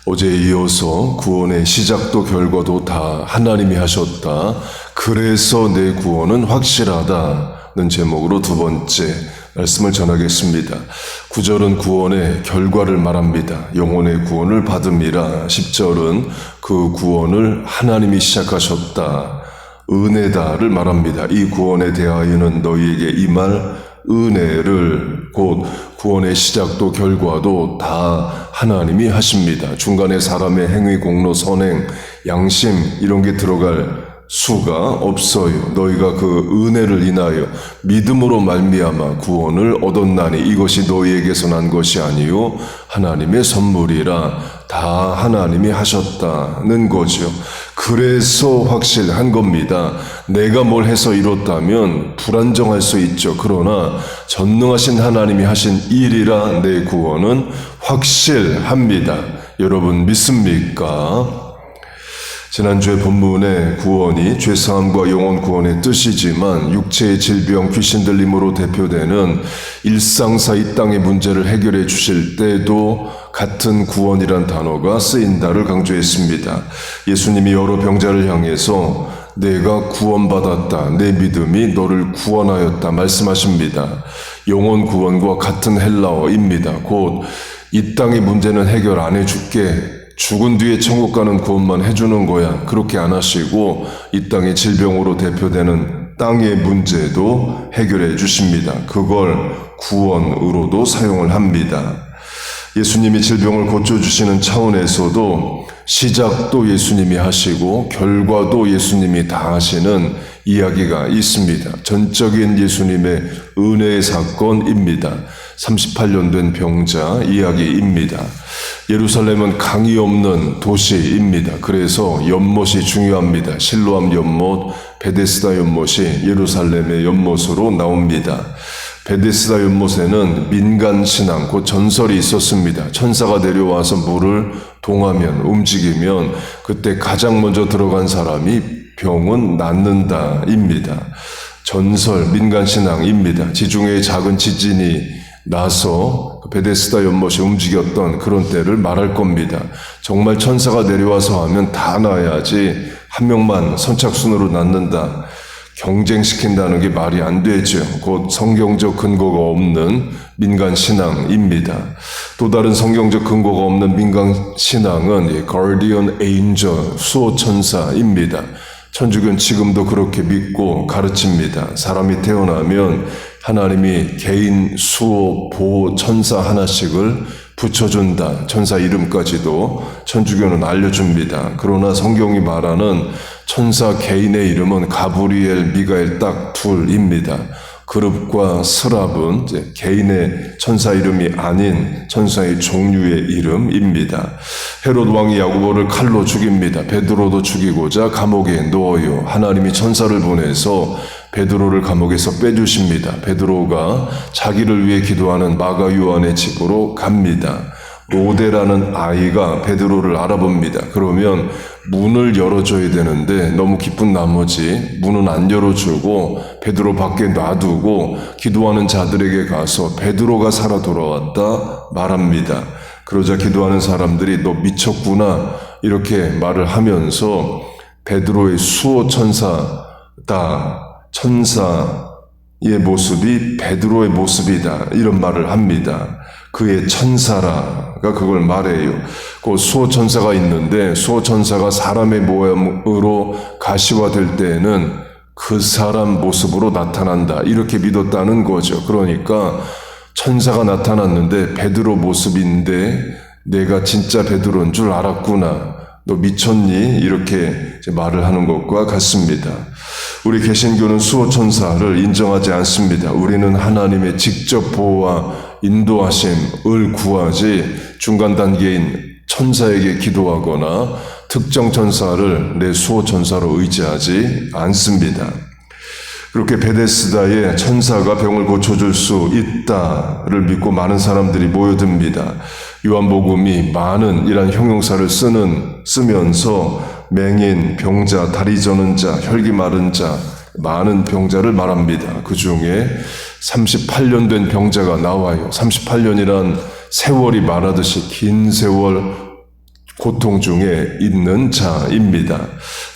어제에 이어서 구원의 시작도 결과도 다 하나님이 하셨다. 그래서 내 구원은 확실하다는 제목으로 두 번째 말씀을 전하겠습니다. 9절은 구원의 결과를 말합니다. 영혼의 구원을 받음이라. 10절은 그 구원을 하나님이 시작하셨다. 은혜다를 말합니다. 이 구원에 대하여는 너희에게 임할 은혜를, 곧 구원의 시작도 결과도 다 하나님이 하십니다. 중간에 사람의 행위, 공로, 선행, 양심 이런 게 들어갈 수가 없어요. 너희가 그 은혜를 인하여 믿음으로 말미암아 구원을 얻었나니 이것이 너희에게서 난 것이 아니요 하나님의 선물이라. 다 하나님이 하셨다는 거죠. 그래서 확실한 겁니다. 내가 뭘 해서 이뤘다면 불안정할 수 있죠. 그러나 전능하신 하나님이 하신 일이라 내 구원은 확실합니다. 여러분 믿습니까? 지난주에 본문의 구원이 죄사함과 영혼 구원의 뜻이지만 육체의 질병, 귀신 들림으로 대표되는 일상사 이 땅의 문제를 해결해 주실 때도 같은 구원이란 단어가 쓰인다를 강조했습니다. 예수님이 여러 병자를 향해서 내가 구원받았다, 내 믿음이 너를 구원하였다 말씀하십니다. 영혼 구원과 같은 헬라어입니다. 곧 이 땅의 문제는 해결 안 해줄게, 죽은 뒤에 천국 가는 구원만 해주는 거야, 그렇게 안 하시고 이 땅의 질병으로 대표되는 땅의 문제도 해결해 주십니다. 그걸 구원으로도 사용을 합니다. 예수님이 질병을 고쳐주시는 차원에서도 시작도 예수님이 하시고 결과도 예수님이 다 하시는 이야기가 있습니다. 전적인 예수님의 은혜의 사건입니다. 38년 된 병자 이야기입니다. 예루살렘은 강이 없는 도시입니다. 그래서 연못이 중요합니다. 실로암 연못, 베데스다 연못이 예루살렘의 연못으로 나옵니다. 베데스다 연못에는 민간신앙, 곧 전설이 있었습니다. 천사가 내려와서 물을 동하면, 움직이면 그때 가장 먼저 들어간 사람이 병은 낫는다입니다. 전설, 민간신앙입니다. 지중해의 작은 지진이 나서 베데스다 연못이 움직였던 그런 때를 말할 겁니다. 정말 천사가 내려와서 하면 다 나야지 한 명만 선착순으로 낫는다, 경쟁시킨다는 게 말이 안 되죠. 곧 성경적 근거가 없는 민간신앙입니다. 또 다른 성경적 근거가 없는 민간신앙은 Guardian Angel, 수호천사입니다. 천주교는 지금도 그렇게 믿고 가르칩니다. 사람이 태어나면 하나님이 개인 수호 보호 천사 하나씩을 붙여준다. 천사 이름까지도 천주교는 알려줍니다. 그러나 성경이 말하는 천사 개인의 이름은 가브리엘, 미가엘 딱 둘입니다. 그룹과 스랍은 이제 개인의 천사 이름이 아닌 천사의 종류의 이름입니다. 헤롯 왕이 야고보를 칼로 죽입니다. 베드로도 죽이고자 감옥에 넣어요. 하나님이 천사를 보내서 베드로를 감옥에서 빼주십니다. 베드로가 자기를 위해 기도하는 마가 요한의 집으로 갑니다. 로데라는 아이가 베드로를 알아봅니다. 그러면 문을 열어줘야 되는데 너무 기쁜 나머지 문은 안 열어주고 베드로 밖에 놔두고 기도하는 자들에게 가서 베드로가 살아 돌아왔다 말합니다. 그러자 기도하는 사람들이 너 미쳤구나 이렇게 말을 하면서 베드로의 수호 천사다, 천사의 모습이 베드로의 모습이다 이런 말을 합니다. 그의 천사라가 그걸 말해요. 그 수호천사가 있는데 수호천사가 사람의 모양으로 가시화될 때에는 그 사람 모습으로 나타난다 이렇게 믿었다는 거죠. 그러니까 천사가 나타났는데 베드로 모습인데 내가 진짜 베드로인 줄 알았구나, 너 미쳤니? 이렇게 말을 하는 것과 같습니다. 우리 개신교는 수호천사를 인정하지 않습니다. 우리는 하나님의 직접 보호와 인도하심을 구하지 중간 단계인 천사에게 기도하거나 특정 천사를 내 수호천사로 의지하지 않습니다. 그렇게 베데스다에 천사가 병을 고쳐줄 수 있다를 믿고 많은 사람들이 모여듭니다. 요한복음이 많은 이란 형용사를 쓰면서 맹인, 병자, 다리 저는 자, 혈기 마른 자, 많은 병자를 말합니다. 그 중에 38년 된 병자가 나와요. 38년이란 세월이 말하듯이 긴 세월 고통 중에 있는 자입니다.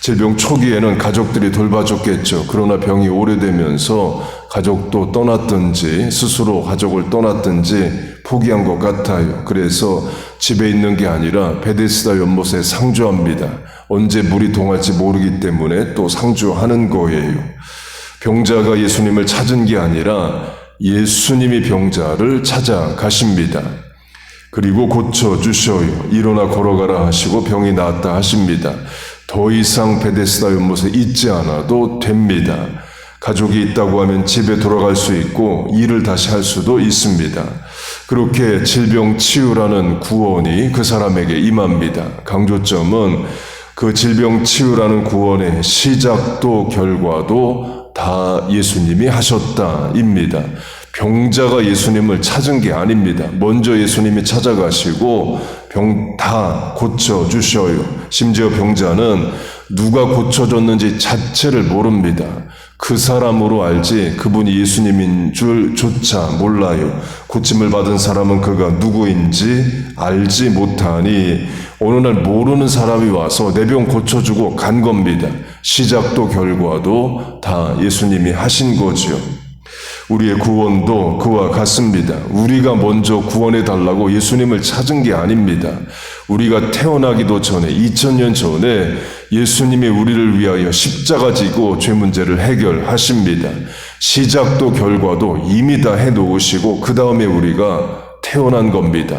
질병 초기에는 가족들이 돌봐줬겠죠. 그러나 병이 오래되면서 가족도 떠났든지 스스로 가족을 떠났든지 포기한 것 같아요. 그래서 집에 있는 게 아니라 베데스다 연못에 상주합니다. 언제 물이 동할지 모르기 때문에 또 상주하는 거예요. 병자가 예수님을 찾은 게 아니라 예수님이 병자를 찾아가십니다. 그리고 고쳐주셔요. 일어나 걸어가라 하시고 병이 나았다 하십니다. 더 이상 베데스다 연못에 있지 않아도 됩니다. 가족이 있다고 하면 집에 돌아갈 수 있고 일을 다시 할 수도 있습니다. 그렇게 질병 치유라는 구원이 그 사람에게 임합니다. 강조점은 그 질병 치유라는 구원의 시작도 결과도 다 예수님이 하셨다입니다. 병자가 예수님을 찾은 게 아닙니다. 먼저 예수님이 찾아가시고 병 다 고쳐주셔요. 심지어 병자는 누가 고쳐줬는지 자체를 모릅니다. 그 사람으로 알지 그분이 예수님인 줄조차 몰라요. 고침을 받은 사람은 그가 누구인지 알지 못하니 어느 날 모르는 사람이 와서 내 병 고쳐주고 간 겁니다. 시작도 결과도 다 예수님이 하신 거죠. 우리의 구원도 그와 같습니다. 우리가 먼저 구원해달라고 예수님을 찾은 게 아닙니다. 우리가 태어나기도 전에 2000년 전에 예수님이 우리를 위하여 십자가 지고 죄 문제를 해결하십니다. 시작도 결과도 이미 다 해놓으시고 그 다음에 우리가 태어난 겁니다.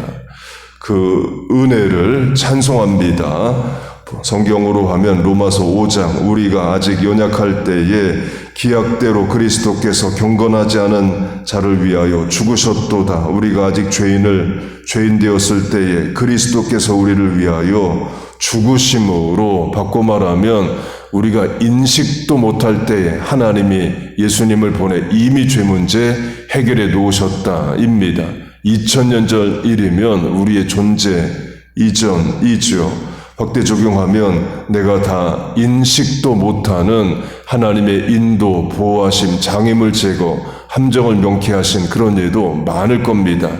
그 은혜를 찬송합니다. 성경으로 하면 로마서 5장 우리가 아직 연약할 때에 기약대로 그리스도께서 경건하지 않은 자를 위하여 죽으셨도다. 우리가 아직 죄인 되었을 때에 그리스도께서 우리를 위하여 죽으심으로 바꿔 말하면 우리가 인식도 못할 때에 하나님이 예수님을 보내 이미 죄 문제 해결해 놓으셨다입니다. 2000년 전 일이면 우리의 존재 이전이죠. 확대 적용하면 내가 다 인식도 못하는 하나님의 인도, 보호하심, 장애물 제거, 함정을 명쾌하신 그런 예도 많을 겁니다.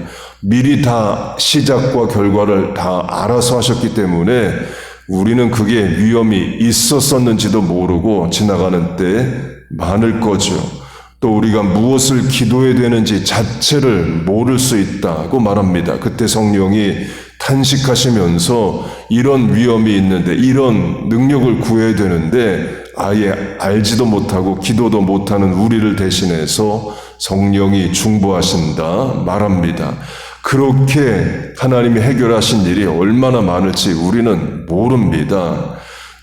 미리 다 시작과 결과를 다 알아서 하셨기 때문에 우리는 그게 위험이 있었었는지도 모르고 지나가는 때 많을 거죠. 또 우리가 무엇을 기도해야 되는지 자체를 모를 수 있다고 말합니다. 그때 성령이 탄식하시면서 이런 위험이 있는데 이런 능력을 구해야 되는데 아예 알지도 못하고 기도도 못하는 우리를 대신해서 성령이 중보하신다 말합니다. 그렇게 하나님이 해결하신 일이 얼마나 많을지 우리는 모릅니다.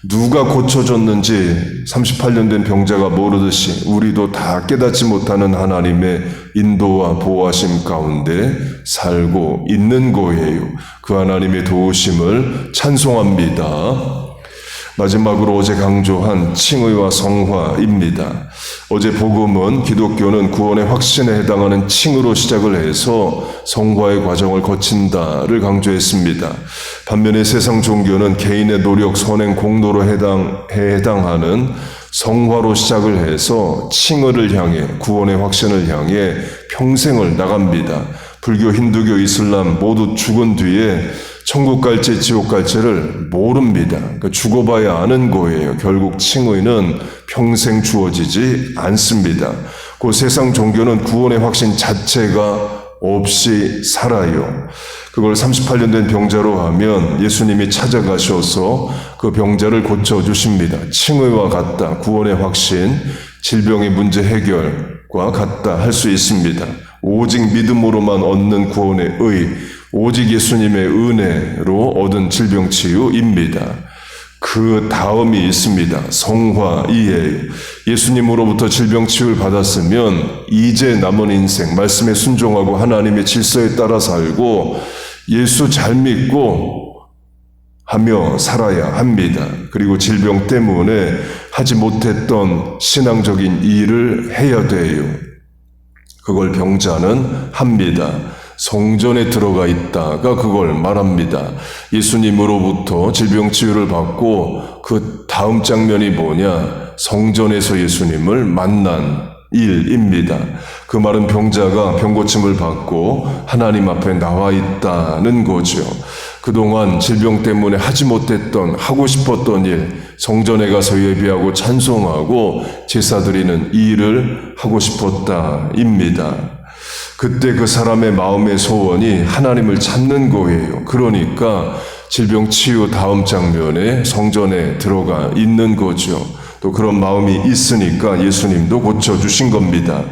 누가 고쳐줬는지 38년 된 병자가 모르듯이 우리도 다 깨닫지 못하는 하나님의 인도와 보호하심 가운데 살고 있는 거예요. 그 하나님의 도우심을 찬송합니다. 마지막으로 어제 강조한 칭의와 성화입니다. 어제 복음은 기독교는 구원의 확신에 해당하는 칭의로 시작을 해서 성화의 과정을 거친다를 강조했습니다. 반면에 세상 종교는 개인의 노력, 선행, 공로로 해당하는 성화로 시작을 해서 칭의를 향해 구원의 확신을 향해 평생을 나갑니다. 불교, 힌두교, 이슬람 모두 죽은 뒤에 천국 갈지 지옥 갈지를 모릅니다. 그러니까 죽어봐야 아는 거예요. 결국 칭의는 평생 주어지지 않습니다. 그 세상 종교는 구원의 확신 자체가 없이 살아요. 그걸 38년 된 병자로 하면 예수님이 찾아가셔서 그 병자를 고쳐주십니다. 칭의와 같다. 구원의 확신, 질병의 문제 해결과 같다 할 수 있습니다. 오직 믿음으로만 얻는 구원의 의, 오직 예수님의 은혜로 얻은 질병치유입니다. 그 다음이 있습니다. 성화이에요. 예수님으로부터 질병치유를 받았으면 이제 남은 인생 말씀에 순종하고 하나님의 질서에 따라 살고 예수 잘 믿고 하며 살아야 합니다. 그리고 질병 때문에 하지 못했던 신앙적인 일을 해야 돼요. 그걸 병자는 합니다. 성전에 들어가 있다가 그걸 말합니다. 예수님으로부터 질병치유를 받고 그 다음 장면이 뭐냐? 성전에서 예수님을 만난 일입니다. 그 말은 병자가 병고침을 받고 하나님 앞에 나와 있다는 거죠. 그동안 질병 때문에 하지 못했던 하고 싶었던 일, 성전에 가서 예배하고 찬송하고 제사 드리는 이 일을 하고 싶었다입니다. 그때 그 사람의 마음의 소원이 하나님을 찾는 거예요. 그러니까 질병 치유 다음 장면에 성전에 들어가 있는 거죠. 또 그런 마음이 있으니까 예수님도 고쳐주신 겁니다.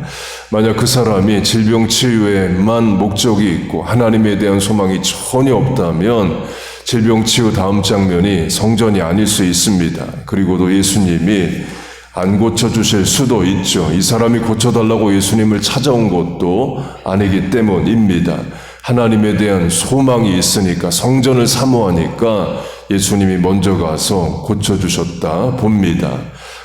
만약 그 사람이 질병 치유에만 목적이 있고 하나님에 대한 소망이 전혀 없다면 질병 치유 다음 장면이 성전이 아닐 수 있습니다. 그리고도 예수님이 안 고쳐주실 수도 있죠. 이 사람이 고쳐달라고 예수님을 찾아온 것도 아니기 때문입니다. 하나님에 대한 소망이 있으니까 성전을 사모하니까 예수님이 먼저 가서 고쳐주셨다 봅니다.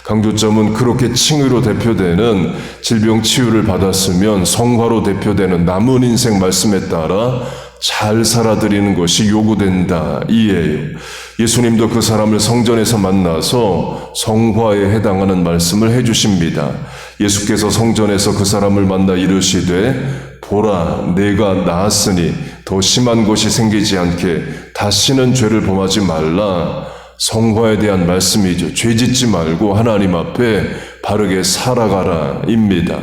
강조점은 그렇게 칭의로 대표되는 질병 치유를 받았으면 성화로 대표되는 남은 인생 말씀에 따라 잘 살아드리는 것이 요구된다 이에요. 예수님도 그 사람을 성전에서 만나서 성화에 해당하는 말씀을 해주십니다. 예수께서 성전에서 그 사람을 만나 이르시되 보라 내가 나았으니 더 심한 것이 생기지 않게 다시는 죄를 범하지 말라. 성화에 대한 말씀이죠. 죄 짓지 말고 하나님 앞에 바르게 살아가라 입니다.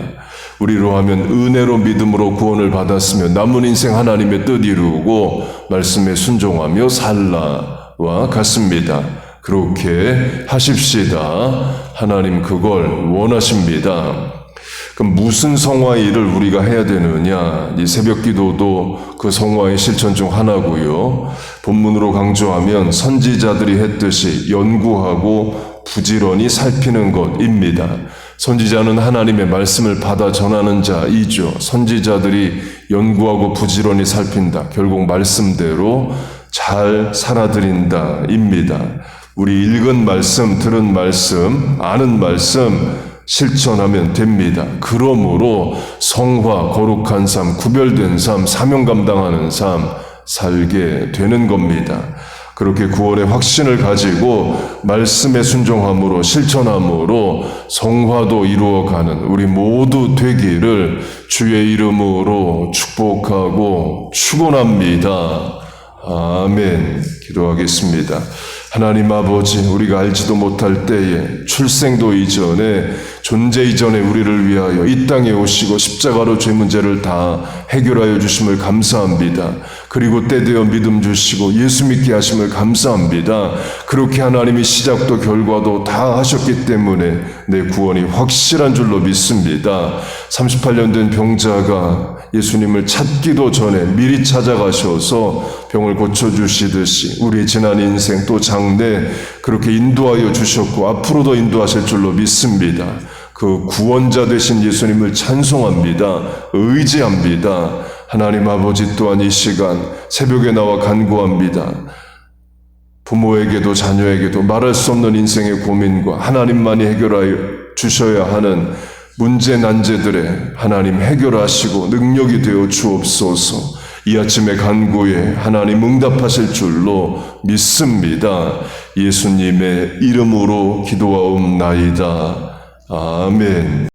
우리로 하면 은혜로 믿음으로 구원을 받았으며 남은 인생 하나님의 뜻 이루고 말씀에 순종하며 살라와 같습니다. 그렇게 하십시다. 하나님 그걸 원하십니다. 그럼 무슨 성화의 일을 우리가 해야 되느냐? 이 새벽 기도도 그 성화의 실천 중 하나고요. 본문으로 강조하면 선지자들이 했듯이 연구하고 부지런히 살피는 것입니다. 선지자는 하나님의 말씀을 받아 전하는 자이죠. 선지자들이 연구하고 부지런히 살핀다. 결국 말씀대로 잘 살아드린다입니다. 우리 읽은 말씀, 들은 말씀, 아는 말씀 실천하면 됩니다. 그러므로 성화, 거룩한 삶, 구별된 삶, 사명 감당하는 삶 살게 되는 겁니다. 그렇게 구원의 확신을 가지고 말씀에 순종함으로 실천함으로 성화도 이루어가는 우리 모두 되기를 주의 이름으로 축복하고 축원합니다. 아멘. 기도하겠습니다. 하나님 아버지, 우리가 알지도 못할 때에 출생도 이전에 존재 이전에 우리를 위하여 이 땅에 오시고 십자가로 죄 문제를 다 해결하여 주심을 감사합니다. 그리고 때되어 믿음 주시고 예수 믿게 하심을 감사합니다. 그렇게 하나님이 시작도 결과도 다 하셨기 때문에 내 구원이 확실한 줄로 믿습니다. 38년 된 병자가 예수님을 찾기도 전에 미리 찾아가셔서 병을 고쳐주시듯이 우리의 지난 인생 또 장래 그렇게 인도하여 주셨고 앞으로도 인도하실 줄로 믿습니다. 그 구원자 되신 예수님을 찬송합니다. 의지합니다. 하나님 아버지 또한 이 시간 새벽에 나와 간구합니다. 부모에게도 자녀에게도 말할 수 없는 인생의 고민과 하나님만이 해결하여 주셔야 하는 문제 난제들에 하나님 해결하시고 능력이 되어 주옵소서. 이 아침의 간구에 하나님 응답하실 줄로 믿습니다. 예수님의 이름으로 기도하옵나이다. 아멘.